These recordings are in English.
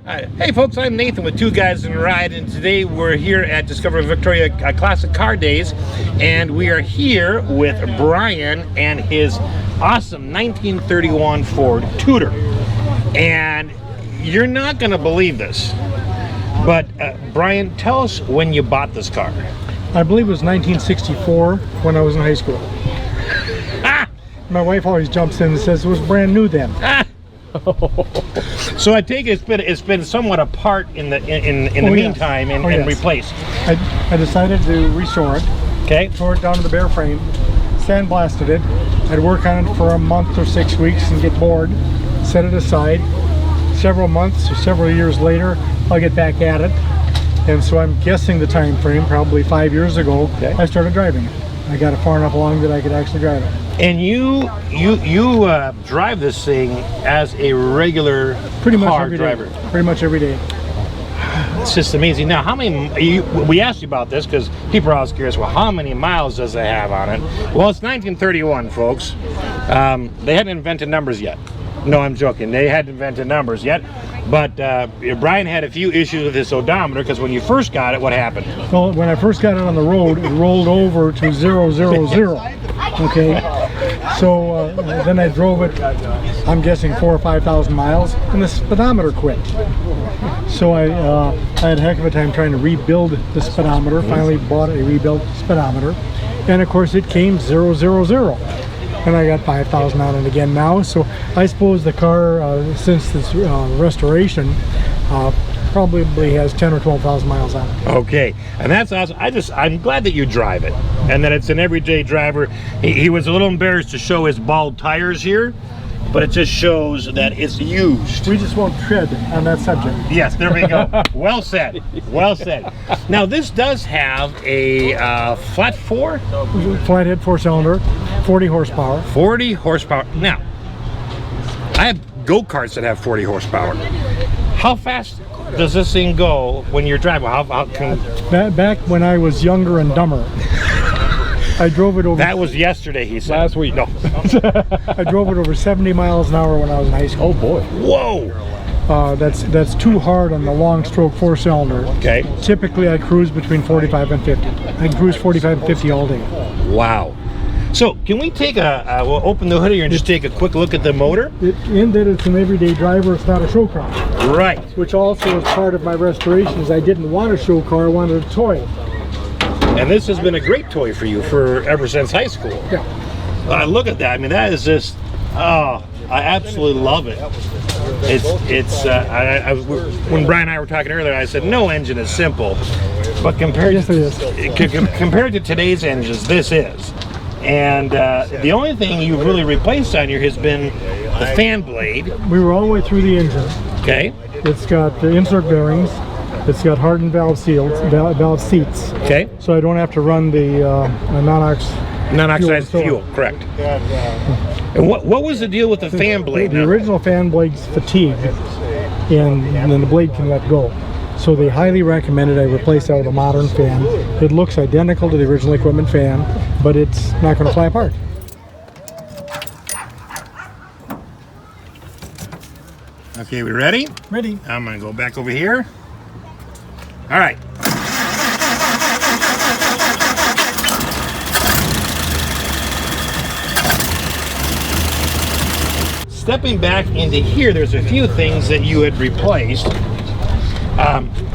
Hey folks, I'm Nathan with Two Guys in a Ride, and today we're here at Discover Victoria Classic Car Days, and we are here with Brian and his awesome 1931 Ford Tudor. And you're not going to believe this, but Brian, tell us when you bought this car. I believe it was 1964 when I was in high school. My wife always jumps in and says it was brand new then. So I take it it's been somewhat apart in the meantime and replaced. I decided to restore it. Okay. Tore it down to the bare frame, sandblasted it. I'd work on it for a month or 6 weeks and get bored, set it aside. Several months or several years later, I'll get back at it. And so I'm guessing the time frame, probably 5 years ago, okay, I started driving it. I got it far enough along that I could actually drive it. And you drive this thing as a regular car driver? Pretty much every day. It's just amazing. Now, how many, we asked you about this because people are always curious, well, how many miles does it have on it? Well, it's 1931, folks. They hadn't invented numbers yet. No, I'm joking. They hadn't invented numbers yet. But Brian had a few issues with his odometer because when you first got it, what happened? Well, when I first got it on the road, it rolled over to 000. Okay, so then I drove it, I'm guessing 4,000 or 5,000 miles, and the speedometer quit. So I had a heck of a time trying to rebuild the speedometer. Finally bought a rebuilt speedometer, and of course it came 000. And I got 5,000 on it again now. So I suppose the car, since this restoration, probably has 10 or 12,000 miles on it. Okay, and that's awesome. I'm glad that you drive it and that it's an everyday driver. He was a little embarrassed to show his bald tires here, but it just shows that it's used. We just won't tread on that subject. Yes, there we go. Well said. Well said. Now this does have a flathead 4-cylinder, 40 horsepower. 40 horsepower. Now, I have go-karts that have 40 horsepower. How fast does this thing go when you're driving? Back when I was younger and dumber, I drove it over. That was yesterday, he said. Last week. No. I drove it over 70 miles an hour when I was in high school. Oh boy. Whoa. That's too hard on the long stroke 4-cylinder. Okay. Typically I cruise between 45 and 50. I can cruise 45 and 50 all day. Wow. So can we take we'll open the hood here and just take a quick look at the motor? In that it's an everyday driver, it's not a show car. Right. Which also is part of my restoration, is I didn't want a show car, I wanted a toy. And this has been a great toy for you ever since high school. Yeah. Look at that. I mean, that is just, I absolutely love it. When Brian and I were talking earlier, I said no engine is simple, but compared to today's engines, this is. And the only thing you've really replaced on here has been the fan blade. We were all the way through the engine. Okay. It's got the insert bearings. It's got hardened valve seats. Okay. So I don't have to run the non-oxidized fuel. Correct. And what was the deal with the fan blade? The original fan blade's fatigued, and then the blade can let go. So they highly recommended I replace that with a modern fan. It looks identical to the original equipment fan, but it's not going to fly apart. Okay, we ready? Ready. I'm going to go back over here. All right. Stepping back into here, there's a few things that you had replaced.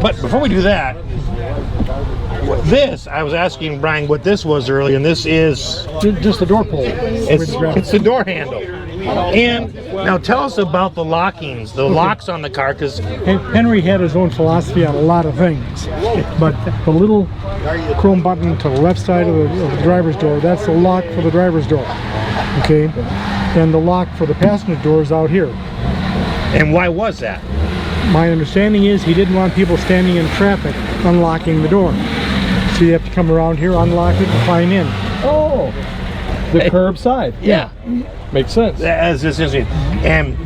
But before we do that, I was asking Brian what this was earlier, and this is just the door pull. It's the door handle. And now tell us about the lockings, the locks on the car, because Henry had his own philosophy on a lot of things, but the little chrome button to the left side of the driver's door, that's the lock for the driver's door. Okay, and the lock for the passenger door is out here. And why was that? My understanding is he didn't want people standing in traffic unlocking the door. So you have to come around here, unlock it, and climb in. Oh. the curb side. Yeah. Makes sense. That's just interesting. And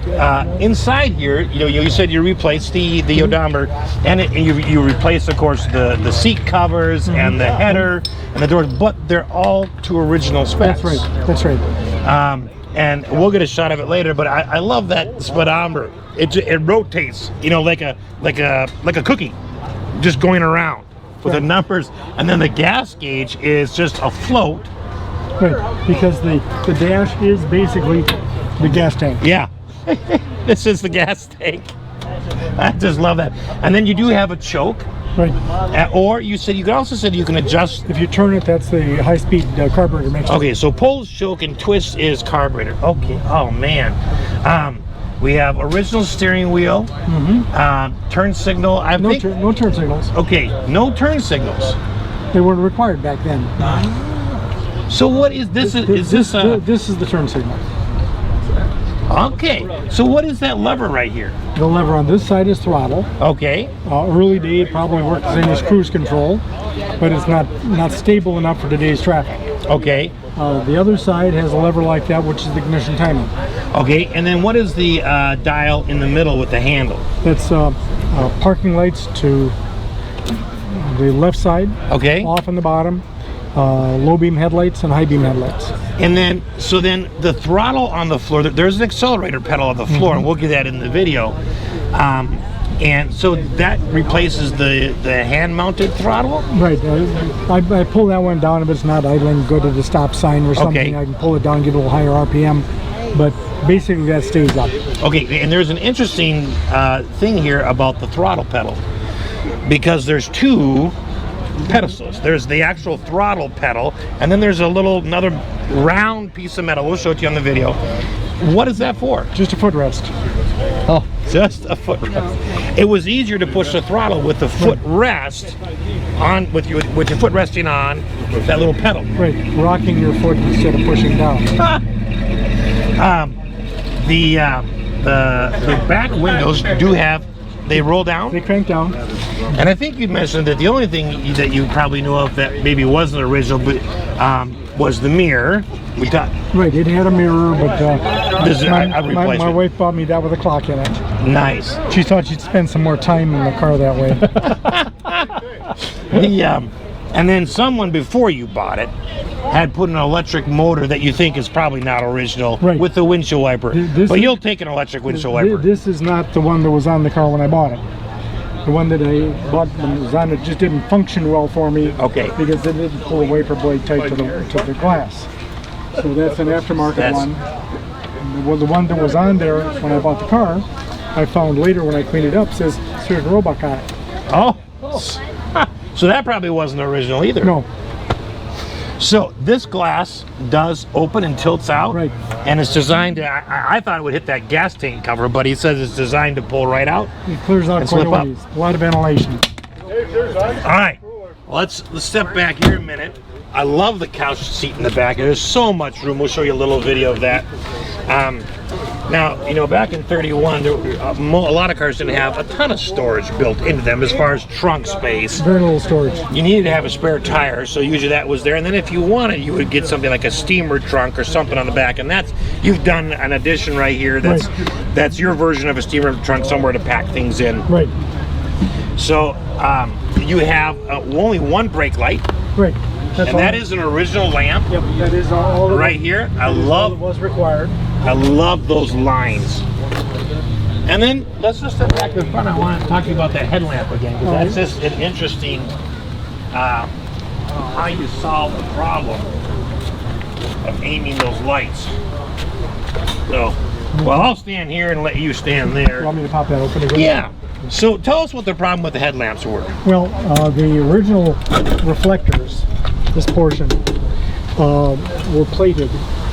inside here, you said you replaced the odometer, and you replaced, of course, the seat covers and the header and the doors, but they're all to original specs. That's right. That's right. And we'll get a shot of it later. But I love that speedometer. It rotates, like a cookie, just going around with the numbers, and then the gas gauge is just afloat. Right, because the dash is basically the gas tank. Yeah, this is the gas tank. I just love that. And then you do have a choke. Right. Or you also said you can adjust. If you turn it, that's the high-speed carburetor mixture. Okay, so pulls, choke, and twist is carburetor. Okay. Oh man. We have original steering wheel. Turn signal. No turn signals. Okay, no turn signals. They weren't required back then. So what is this? This is the turn signal. Okay. So what is that lever right here? The lever on this side is throttle. Okay. Early day it probably worked the same as cruise control, but it's not stable enough for today's traffic. Okay. The other side has a lever like that, which is the ignition timing. Okay. And then what is the dial in the middle with the handle? That's parking lights to the left side. Okay. Off on the bottom. Low beam headlights and high beam headlights. And then, the throttle on the floor, there's an accelerator pedal on the floor, and we'll get that in the video. And so that replaces the hand-mounted throttle? Right. I pull that one down if it's not idling, go to the stop sign or something. Okay. I can pull it down, get a little higher RPM, but basically that stays up. Okay, and there's an interesting thing here about the throttle pedal, because there's two pedestals. There's the actual throttle pedal, and then there's another round piece of metal. We'll show it to you on the video. What is that for? Just a footrest. Oh, just a footrest. It was easier to push the throttle with the footrest on, with your foot resting on that little pedal. Right, rocking your foot instead of pushing down. The back windows they roll down? They crank down. And I think you mentioned that the only thing that you probably knew of that maybe wasn't original, but was the mirror. Right, it had a mirror, but my it. wife bought me that with a clock in it. Nice. She thought she'd spend some more time in the car that way. And then someone before you bought it had put an electric motor that you think is probably not original, right, with the windshield wiper. But you'll take an electric windshield wiper. This is not the one that was on the car when I bought it. The one that I bought when it was on it just didn't function well for me. Okay. Because it didn't pull the wiper blade tight to the glass. So that's an aftermarket one. Well, the one that was on there when I bought the car, I found later when I cleaned it up, says Certain Roebuck on it. Oh. So that probably wasn't original either. No. So this glass does open and tilts out, right, and it's designed to, I thought it would hit that gas tank cover, but he says it's designed to pull right out. It clears out quite a ways. A lot of ventilation. All right, let's step back here a minute. I love the couch seat in the back. There's so much room. We'll show you a little video of that. Now, back in '31, a lot of cars didn't have a ton of storage built into them as far as trunk space. Very little storage. You needed to have a spare tire, so usually that was there. And then if you wanted, you would get something like a steamer trunk or something on the back. And you've done an addition right here. That's your version of a steamer trunk, somewhere to pack things in. Right. So you have only one brake light. Right. That is an original lamp. Yep, that is all right here. I love was required. I love those lines. And then let's just step back to the front. I want to talk to you about that headlamp again, because that's just an interesting how you solve the problem of aiming those lights. So, well, I'll stand here and let you stand there. You want me to pop that open again? Yeah. So tell us what the problem with the headlamps were. Well, the original reflectors, this portion, were plated,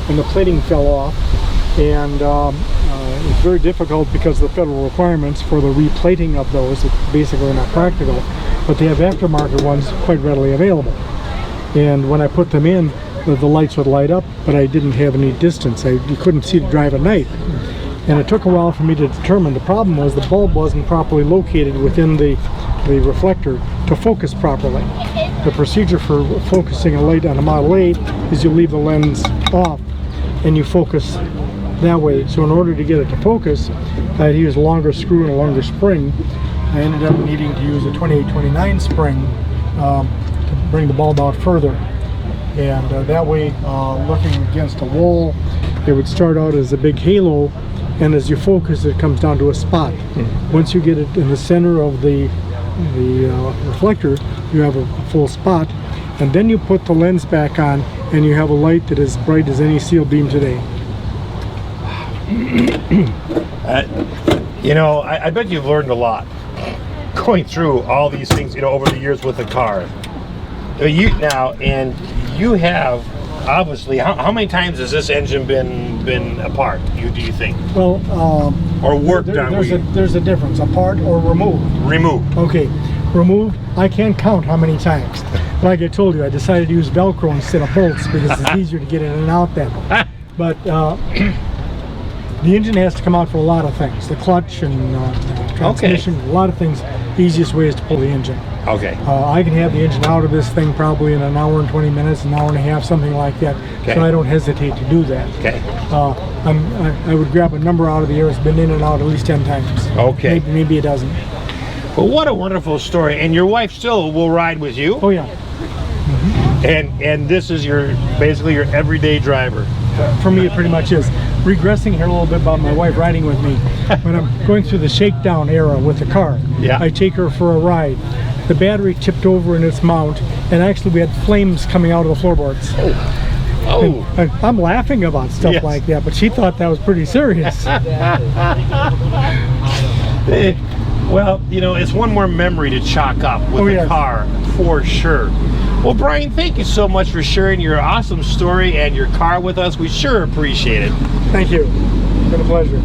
and the plating fell off, and it's very difficult because of the federal requirements for the replating of those. It's basically not practical, but they have aftermarket ones quite readily available. And when I put them in, the lights would light up, but I didn't have any distance. You couldn't see to drive at night. And it took a while for me to determine. The problem was the bulb wasn't properly located within the reflector to focus properly. The procedure for focusing a light on a Model 8 is you leave the lens off and you focus that way. So in order to get it to focus, I had to use a longer screw and a longer spring. I ended up needing to use a 2829 spring to bring the bulb out further. And that way, looking against a wall, it would start out as a big halo, and as you focus, it comes down to a spot. Once you get it in the center of the reflector, you have a full spot, and then you put the lens back on, and you have a light that is bright as any steel beam today. You know, I bet you've learned a lot going through all these things, you know, over the years with the car. You have obviously, how many times has this engine been apart? Do you think? Well, or worked on? There's a difference: apart or removed. Removed. Okay, removed. I can't count how many times. Like I told you, I decided to use Velcro instead of bolts because it's easier to get in and out then. But the engine has to come out for a lot of things. The clutch and transmission, a lot of things. The easiest way is to pull the engine. Okay. I can have the engine out of this thing probably in an hour and 20 minutes, an hour and a half, something like that. Okay. So I don't hesitate to do that. Okay. I would grab a number out of the air. It's been in and out at least 10 times. Okay. Maybe a dozen. Well, what a wonderful story. And your wife still will ride with you? Oh yeah. And this is basically your everyday driver. For me, it pretty much is. Regressing here a little bit about my wife riding with me. When I'm going through the shakedown era with the car, I take her for a ride. The battery tipped over in its mount, and actually we had flames coming out of the floorboards. Oh. And I'm laughing about stuff like that, but she thought that was pretty serious. Well, you know, it's one more memory to chalk up with the car, for sure. Well, Brian, thank you so much for sharing your awesome story and your car with us. We sure appreciate it. Thank you. It's been a pleasure.